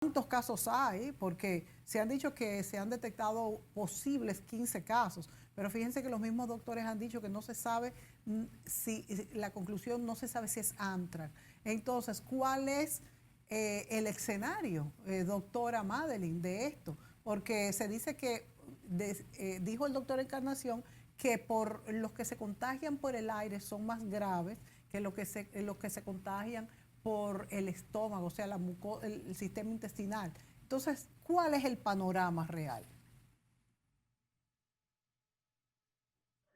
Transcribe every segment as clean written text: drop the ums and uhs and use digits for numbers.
¿Cuántos casos hay? Porque se han dicho que se han detectado posibles 15 casos, pero fíjense que los mismos doctores han dicho que no se sabe si la conclusión no se sabe si es anthrax. Entonces, ¿cuál es el escenario, doctora Madeline, de esto? Porque se dice que, dijo el doctor Encarnación, que por los que se contagian por el aire son más graves que los que se contagian por el estómago, o sea, el sistema intestinal. Entonces, ¿cuál es el panorama real?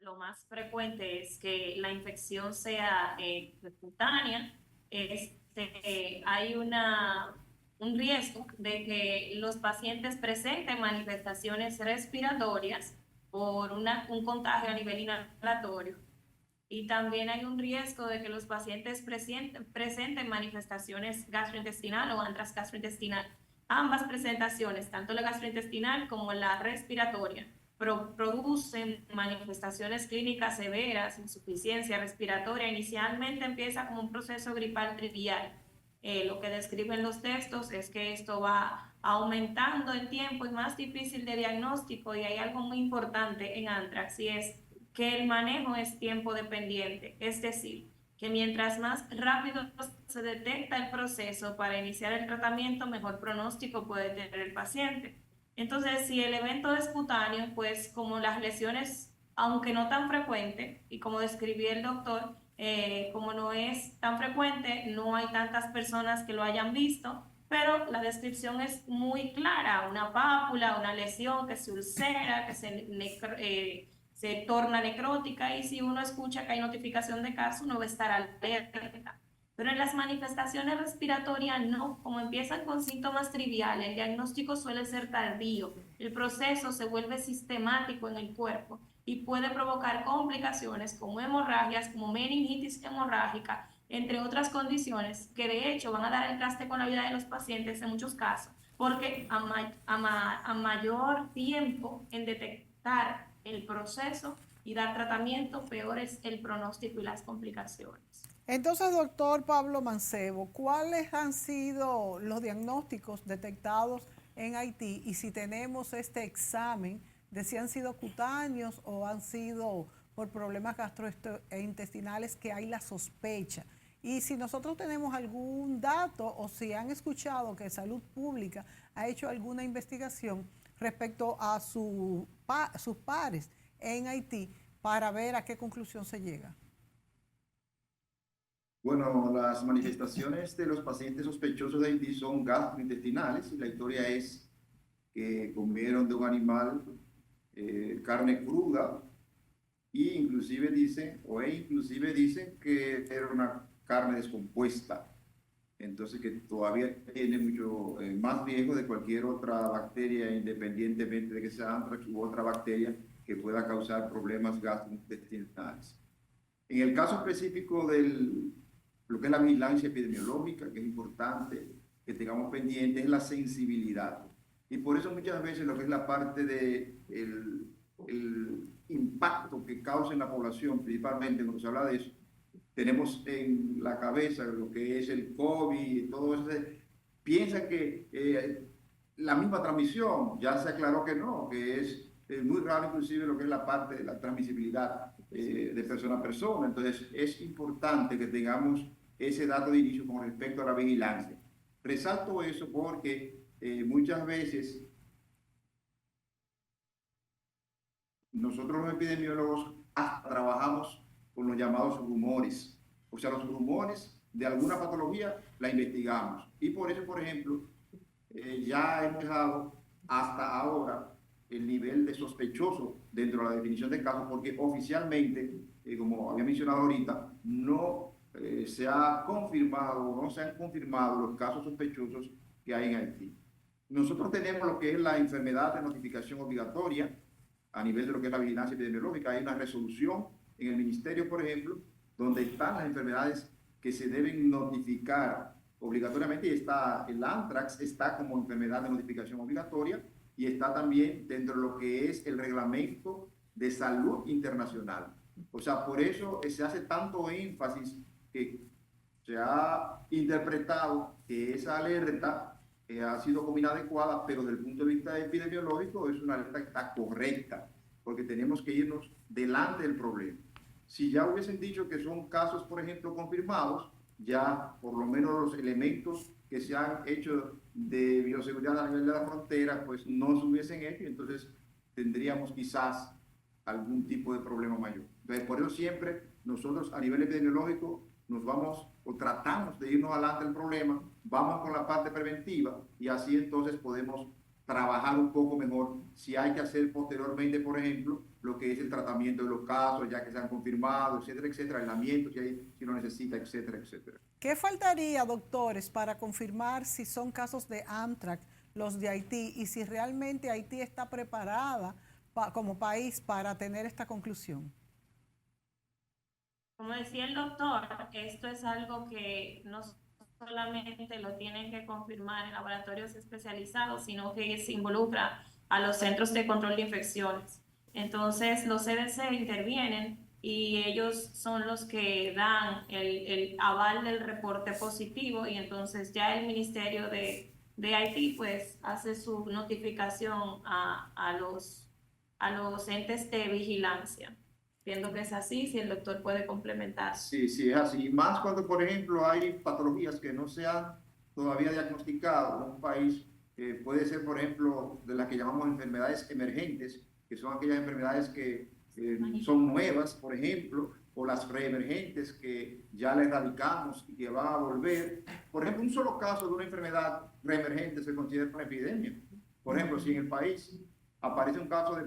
Lo más frecuente es que la infección sea cutánea. Hay un riesgo de que los pacientes presenten manifestaciones respiratorias por un contagio a nivel inhalatorio. Y también hay un riesgo de que los pacientes presenten manifestaciones gastrointestinal o antrax gastrointestinal. Ambas presentaciones, tanto la gastrointestinal como la respiratoria, producen manifestaciones clínicas severas, insuficiencia respiratoria. Inicialmente empieza como un proceso gripal trivial. Lo que describen los textos es que esto va aumentando en tiempo y más difícil de diagnóstico, y hay algo muy importante en antrax, y es que el manejo es tiempo dependiente, es decir, que mientras más rápido se detecta el proceso para iniciar el tratamiento, mejor pronóstico puede tener el paciente. Entonces, si el evento es cutáneo, pues como las lesiones, aunque no tan frecuente, y como describí el doctor, como no es tan frecuente, no hay tantas personas que lo hayan visto, pero la descripción es muy clara: una pápula, una lesión que se ulcera, que se torna necrótica, y si uno escucha que hay notificación de caso, uno va a estar alerta. Pero en las manifestaciones respiratorias no, como empiezan con síntomas triviales, el diagnóstico suele ser tardío, el proceso se vuelve sistemático en el cuerpo y puede provocar complicaciones como hemorragias, como meningitis hemorrágica, entre otras condiciones que de hecho van a dar el traste con la vida de los pacientes en muchos casos, porque a mayor tiempo en detectar el proceso y dar tratamiento, peor es el pronóstico y las complicaciones. Entonces, doctor Pablo Mancebo, ¿cuáles han sido los diagnósticos detectados en Haití? Y si tenemos este examen de si han sido cutáneos o han sido por problemas gastrointestinales que hay la sospecha. Y si nosotros tenemos algún dato o si han escuchado que Salud Pública ha hecho alguna investigación respecto a sus pares en Haití para ver a qué conclusión se llega. Bueno, las manifestaciones de los pacientes sospechosos de Haití son gastrointestinales y la historia es que comieron de un animal carne cruda y inclusive dicen que era una carne descompuesta, entonces que todavía tiene mucho más riesgo de cualquier otra bacteria, independientemente de que sea anthrax u otra bacteria que pueda causar problemas gastrointestinales. En el caso específico de lo que es la vigilancia epidemiológica, que es importante que tengamos pendiente, es la sensibilidad. Y por eso muchas veces lo que es la parte de el impacto que causa en la población, principalmente cuando se habla de eso, tenemos en la cabeza lo que es el COVID y todo eso. Piensa que la misma transmisión, ya se aclaró que no, que es muy raro inclusive lo que es la parte de la transmisibilidad de persona a persona. Entonces es importante que tengamos ese dato de inicio con respecto a la vigilancia. Resalto eso porque muchas veces nosotros los epidemiólogos hasta trabajamos con los llamados rumores. O sea, los rumores de alguna patología la investigamos. Y por eso, por ejemplo, ya hemos dejado hasta ahora el nivel de sospechoso dentro de la definición de caso, porque oficialmente, como había mencionado ahorita, no se ha confirmado, no se han confirmado los casos sospechosos que hay en Haití. Nosotros tenemos lo que es la enfermedad de notificación obligatoria a nivel de lo que es la vigilancia epidemiológica. Hay una resolución en el ministerio, por ejemplo, donde están las enfermedades que se deben notificar obligatoriamente, y está el anthrax, está como enfermedad de notificación obligatoria, y está también dentro de lo que es el reglamento de salud internacional. O sea, por eso se hace tanto énfasis que se ha interpretado que esa alerta ha sido como inadecuada, pero desde el punto de vista epidemiológico es una alerta que está correcta, porque tenemos que irnos delante del problema. Si ya hubiesen dicho que son casos, por ejemplo, confirmados, ya por lo menos los elementos que se han hecho de bioseguridad a nivel de la frontera, pues no se hubiesen hecho, entonces tendríamos quizás algún tipo de problema mayor. Entonces, por eso siempre nosotros a nivel epidemiológico nos vamos o tratamos de irnos adelante del problema, vamos con la parte preventiva y así entonces podemos trabajar un poco mejor si hay que hacer posteriormente, por ejemplo, lo que es el tratamiento de los casos, ya que se han confirmado, etcétera, etcétera, aislamiento, si lo necesita, etcétera, etcétera. ¿Qué faltaría, doctores, para confirmar si son casos de Anthrax los de Haití y si realmente Haití está preparada como país para tener esta conclusión? Como decía el doctor, esto es algo que no solamente lo tienen que confirmar en laboratorios especializados, sino que se involucra a los centros de control de infecciones. Entonces, los CDC intervienen y ellos son los que dan el aval del reporte positivo y entonces ya el Ministerio de Haití pues hace su notificación a los entes de vigilancia. Viendo que es así, si el doctor puede complementar. Sí, sí, es así. Más cuando, por ejemplo, hay patologías que no se han todavía diagnosticado en un país, puede ser, por ejemplo, de las que llamamos enfermedades emergentes, que son aquellas enfermedades que son nuevas, por ejemplo, o las reemergentes que ya la erradicamos y que van a volver. Por ejemplo, un solo caso de una enfermedad reemergente se considera una epidemia. Por ejemplo, si en el país aparece un caso de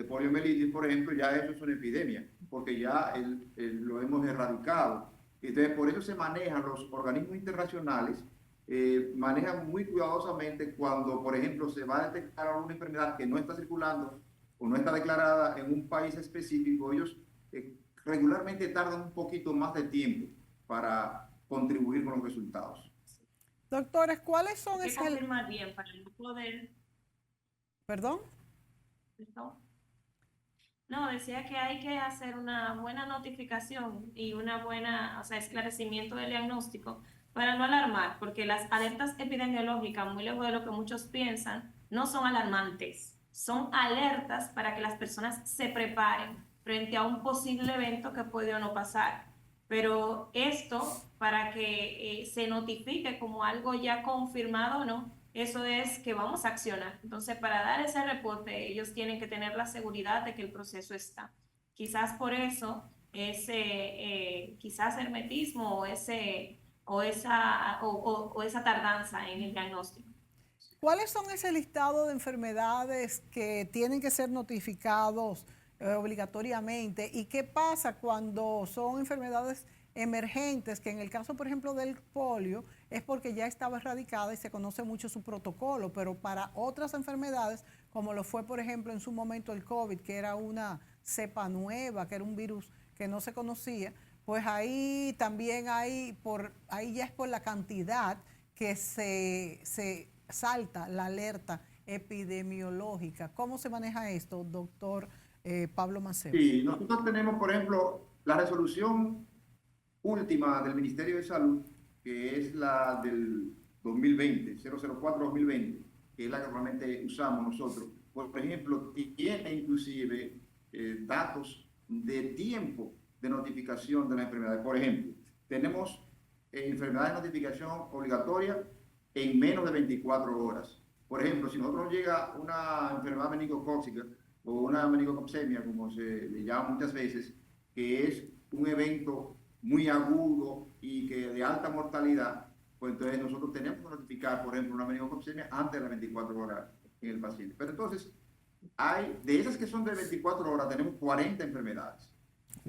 poliomielitis, por ejemplo, ya eso es una epidemia, porque ya lo hemos erradicado. Entonces, por eso se manejan los organismos internacionales, manejan muy cuidadosamente cuando, por ejemplo, se va a detectar alguna enfermedad que no está circulando o no está declarada en un país específico. Ellos regularmente tardan un poquito más de tiempo para contribuir con los resultados. Doctores, ¿cuáles son Hay que esas... confirmar bien para no poder... ¿Perdón? No, decía que hay que hacer una buena notificación y una buena, o sea, esclarecimiento del diagnóstico para no alarmar, porque las alertas epidemiológicas, muy lejos de lo que muchos piensan, no son alarmantes, son alertas para que las personas se preparen frente a un posible evento que puede o no pasar. Pero esto, para que se notifique como algo ya confirmado o no, eso es que vamos a accionar. Entonces, para dar ese reporte, ellos tienen que tener la seguridad de que el proceso está. Quizás por eso, quizás hermetismo o esa tardanza en el diagnóstico. ¿Cuáles son ese listado de enfermedades que tienen que ser notificados obligatoriamente? ¿Y qué pasa cuando son enfermedades emergentes, que en el caso, por ejemplo, del polio, es porque ya estaba erradicada y se conoce mucho su protocolo, pero para otras enfermedades, como lo fue, por ejemplo, en su momento el COVID, que era una cepa nueva, que era un virus que no se conocía, pues ahí también ahí ya es por la cantidad que se salta la alerta epidemiológica. ¿Cómo se maneja esto, doctor Pablo Maceo? Sí, nosotros tenemos, por ejemplo, la resolución última del Ministerio de Salud, que es la del 2020, 004-2020, que es la que normalmente usamos nosotros. Por ejemplo, tiene inclusive datos de tiempo de notificación de las enfermedades. Por ejemplo, tenemos enfermedades de notificación obligatoria en menos de 24 horas. Por ejemplo, si nosotros llega una enfermedad meningocócica o una meningocopsemia, como se le llama muchas veces, que es un evento muy agudo y que de alta mortalidad, pues entonces nosotros tenemos que notificar, por ejemplo, una meningocopsemia antes de las 24 horas en el paciente. Pero entonces, de esas que son de 24 horas, tenemos 40 enfermedades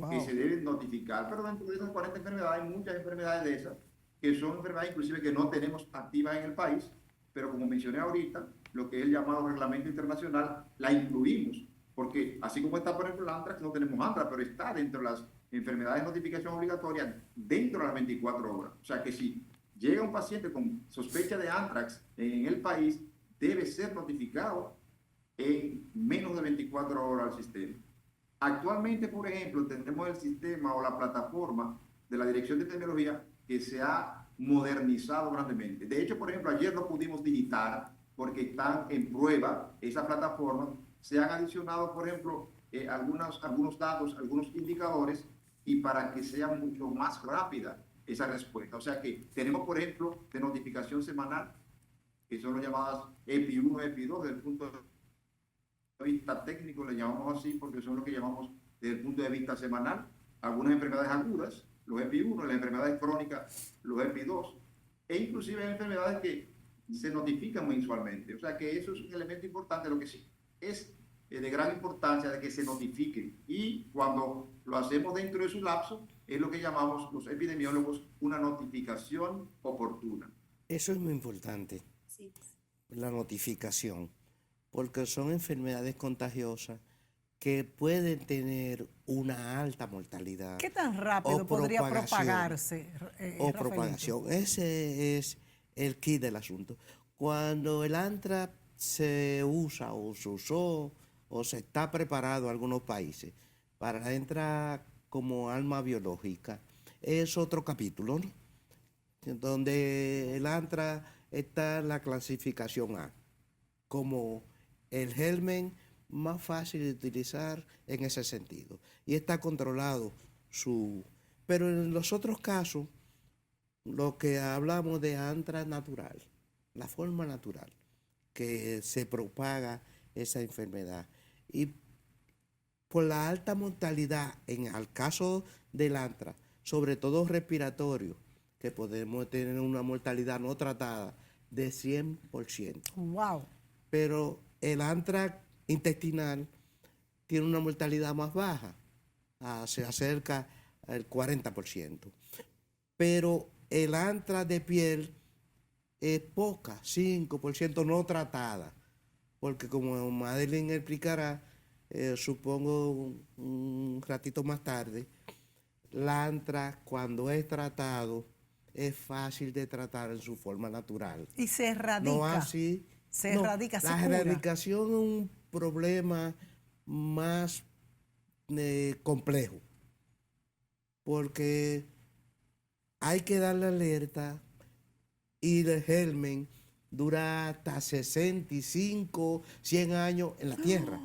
que se deben notificar, pero dentro de esas 40 enfermedades hay muchas enfermedades de esas que son enfermedades inclusive que no tenemos activas en el país, pero como mencioné ahorita, lo que es el llamado reglamento internacional, la incluimos, porque así como está, por ejemplo, el Anthrax, no tenemos Anthrax, pero está dentro de las enfermedades de notificación obligatoria dentro de las 24 horas. O sea que si llega un paciente con sospecha de Anthrax en el país, debe ser notificado en menos de 24 horas al sistema. Actualmente, por ejemplo, tenemos el sistema o la plataforma de la Dirección de Epidemiología que se ha modernizado grandemente. De hecho, por ejemplo, ayer no pudimos digitar porque están en prueba esa plataforma. Se han adicionado, por ejemplo, algunos datos, algunos indicadores, y para que sea mucho más rápida esa respuesta. O sea que tenemos, por ejemplo, de notificación semanal, que son las llamadas EPI 1, EPI 2, desde el punto de vista técnico, le llamamos así porque son lo que llamamos desde el punto de vista semanal. Algunas enfermedades agudas, los EPI 1, las enfermedades crónicas, los EPI 2, e inclusive hay enfermedades que se notifican mensualmente. O sea que eso es un elemento importante. Lo que sí es de gran importancia de que se notifiquen, y cuando lo hacemos dentro de su lapso es lo que llamamos los epidemiólogos una notificación oportuna. Eso es muy importante, Sí. la notificación, porque son enfermedades contagiosas que pueden tener una alta mortalidad. ¿Qué tan rápido o podría propagación, propagarse? o Rafaelito? propagación. Ese es el key del asunto. Cuando el antrax se usa o se usó o se está preparado en algunos países para entrar como arma biológica, es otro capítulo, ¿no? Donde el antrax está en la clasificación A, como el germen más fácil de utilizar en ese sentido. Y está controlado Pero en los otros casos, lo que hablamos de antrax natural, la forma natural que se propaga esa enfermedad. Y por la alta mortalidad en el caso del antrax, sobre todo respiratorio, que podemos tener una mortalidad no tratada de 100%. Wow. Pero el antrax intestinal tiene una mortalidad más baja, se acerca al 40%. Pero el antrax de piel es poca, 5% no tratada, porque como Madeline explicará, supongo un ratito más tarde, el antrax cuando es tratado es fácil de tratar en su forma natural. Y se erradica. No así. Se No, erradica, se la cura. erradicación es un problema más complejo, porque hay que darle alerta y el germen dura hasta 65, 100 años en la tierra.